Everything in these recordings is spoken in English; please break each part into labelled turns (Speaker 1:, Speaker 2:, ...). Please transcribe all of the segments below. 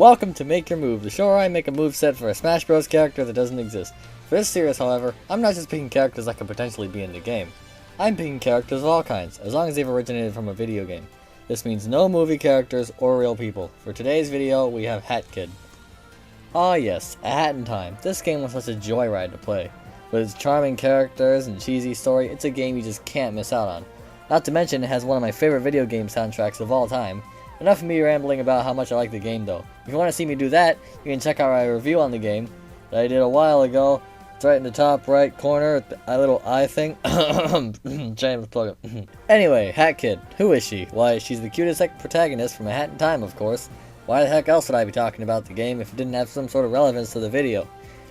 Speaker 1: Welcome to Make Your Move, the show where I make a move set for a Smash Bros. Character that doesn't exist. For this series, however, I'm not just picking characters that could potentially be in the game. I'm picking characters of all kinds, as long as they've originated from a video game. This means no movie characters or real people. For today's video, we have Hat Kid. Ah yes, A Hat in Time. This game was such a joyride to play. With its charming characters and cheesy story, it's a game you just can't miss out on. Not to mention, it has one of my favorite video game soundtracks of all time. Enough of me rambling about how much I like the game though. If you want to see me do that, you can check out my review on the game that I did a while ago. It's right in the top right corner, a little eye thing. Trying to plug it. Anyway, Hat Kid. Who is she? Why, she's the cutest protagonist from A Hat in Time, of course. Why the heck else would I be talking about the game if it didn't have some sort of relevance to the video?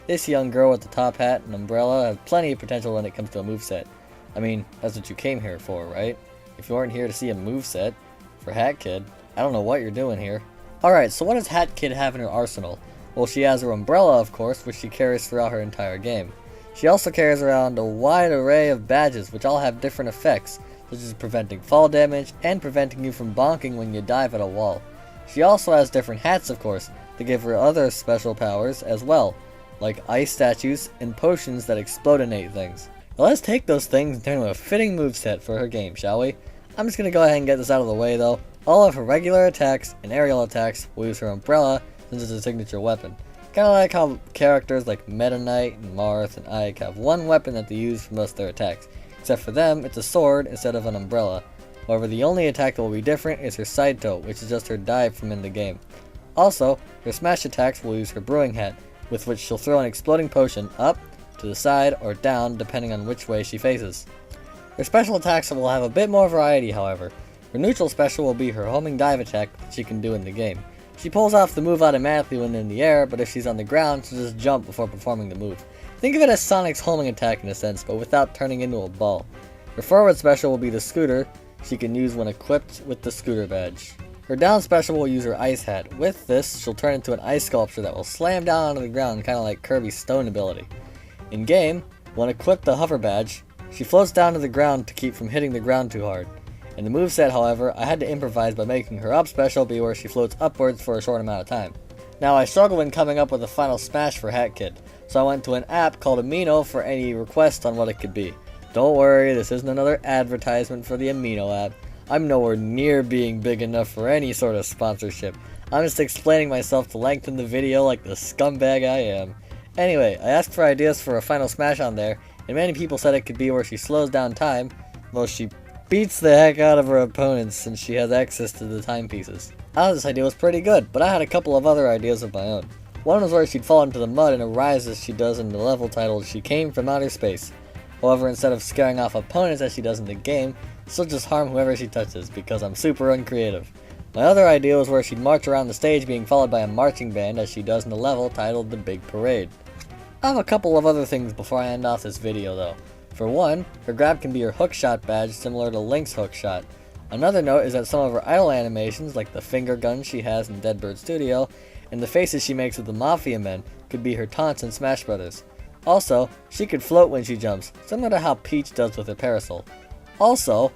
Speaker 1: This young girl with the top hat and umbrella has plenty of potential when it comes to a moveset. I mean, that's what you came here for, right? If you weren't here to see a moveset for Hat Kid, I don't know what you're doing here. Alright, so what does Hat Kid have in her arsenal? Well, she has her umbrella, of course, which she carries throughout her entire game. She also carries around a wide array of badges, which all have different effects, such as preventing fall damage and preventing you from bonking when you dive at a wall. She also has different hats, of course, to give her other special powers as well, like ice statues and potions that explodinate things. Now let's take those things and turn them into a fitting moveset for her game, shall we? I'm just gonna go ahead and get this out of the way though. All of her regular attacks and aerial attacks will use her umbrella since it's a signature weapon. Kinda like how characters like Meta Knight and Marth and Ike have one weapon that they use for most of their attacks. Except for them, it's a sword instead of an umbrella. However, the only attack that will be different is her side toe, which is just her dive from in the game. Also, her smash attacks will use her brewing hat, with which she'll throw an exploding potion up, to the side, or down depending on which way she faces. Her special attacks will have a bit more variety, however. Her neutral special will be her homing dive attack that she can do in the game. She pulls off the move automatically when in the air, but if she's on the ground, she'll just jump before performing the move. Think of it as Sonic's homing attack in a sense, but without turning into a ball. Her forward special will be the scooter she can use when equipped with the scooter badge. Her down special will use her ice hat. With this, she'll turn into an ice sculpture that will slam down onto the ground, kinda like Kirby's stone ability. In game, when equipped the hover badge, she floats down to the ground to keep from hitting the ground too hard. In the moveset, however, I had to improvise by making her up special be where she floats upwards for a short amount of time. Now, I struggled in coming up with a final smash for Hat Kid, so I went to an app called Amino for any requests on what it could be. Don't worry, this isn't another advertisement for the Amino app. I'm nowhere near being big enough for any sort of sponsorship. I'm just explaining myself to lengthen the video like the scumbag I am. Anyway, I asked for ideas for a final smash on there, and many people said it could be where she slows down time, though she beats the heck out of her opponents since she has access to the timepieces. I thought this idea was pretty good, but I had a couple of other ideas of my own. One was where she'd fall into the mud and arise as she does in the level titled She Came From Outer Space. However, instead of scaring off opponents as she does in the game, she'll just harm whoever she touches because I'm super uncreative. My other idea was where she'd march around the stage being followed by a marching band as she does in the level titled The Big Parade. I have a couple of other things before I end off this video though. For one, her grab can be her hookshot badge similar to Link's hookshot. Another note is that some of her idle animations, like the finger gun she has in Deadbird Studio, and the faces she makes with the Mafia men, could be her taunts in Smash Brothers. Also, she could float when she jumps, similar to how Peach does with her parasol. Also,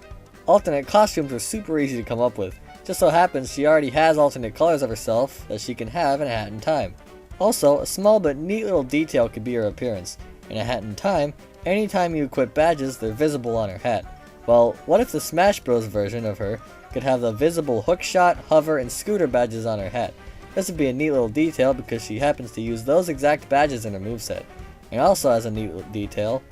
Speaker 1: alternate costumes are super easy to come up with. Just so happens she already has alternate colors of herself that she can have in A Hat in Time. Also, a small but neat little detail could be her appearance. In A Hat in Time, anytime you equip badges, they're visible on her hat. Well, what if the Smash Bros. Version of her could have the visible hookshot, hover, and scooter badges on her hat? This would be a neat little detail because she happens to use those exact badges in her moveset. And also as a neat little detail,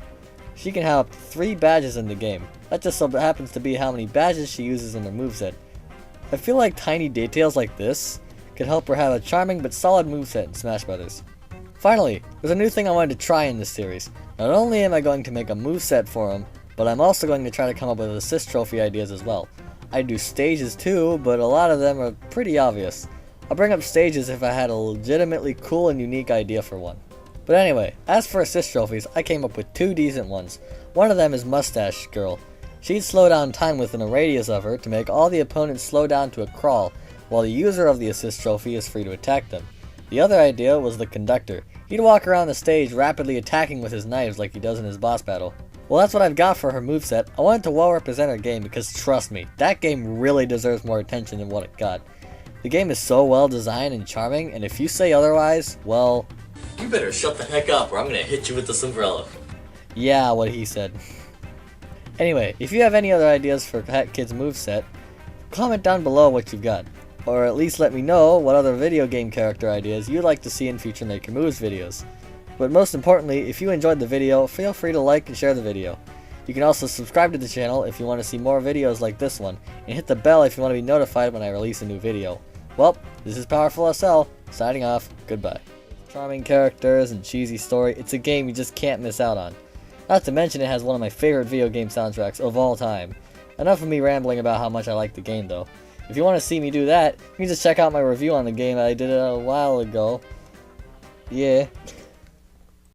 Speaker 1: she can have 3 badges in the game. That just so happens to be how many badges she uses in her moveset. I feel like tiny details like this could help her have a charming but solid moveset in Smash Brothers. Finally, there's a new thing I wanted to try in this series. Not only am I going to make a moveset for him, but I'm also going to try to come up with assist trophy ideas as well. I do stages too, but a lot of them are pretty obvious. I'll bring up stages if I had a legitimately cool and unique idea for one. But anyway, as for assist trophies, I came up with 2 decent ones. One of them is Mustache Girl. She'd slow down time within a radius of her to make all the opponents slow down to a crawl, while the user of the assist trophy is free to attack them. The other idea was the Conductor. He'd walk around the stage rapidly attacking with his knives like he does in his boss battle. Well, that's what I've got for her moveset. I wanted to well represent her game because trust me, that game really deserves more attention than what it got. The game is so well designed and charming, and if you say otherwise, well...
Speaker 2: You better shut the heck up or I'm gonna hit you with this umbrella.
Speaker 1: Yeah, what he said. Anyway, if you have any other ideas for Cat Kid's moveset, comment down below what you've got. Or at least let me know what other video game character ideas you'd like to see in future Make Your Moves videos. But most importantly, if you enjoyed the video, feel free to like and share the video. You can also subscribe to the channel if you want to see more videos like this one, and hit the bell if you want to be notified when I release a new video. Well, this is Powerful SL, signing off, goodbye. Charming characters and cheesy story, it's a game you just can't miss out on. Not to mention it has one of my favorite video game soundtracks of all time. Enough of me rambling about how much I like the game though. If you want to see me do that, you can just check out my review on the game that I did a while ago. Yeah.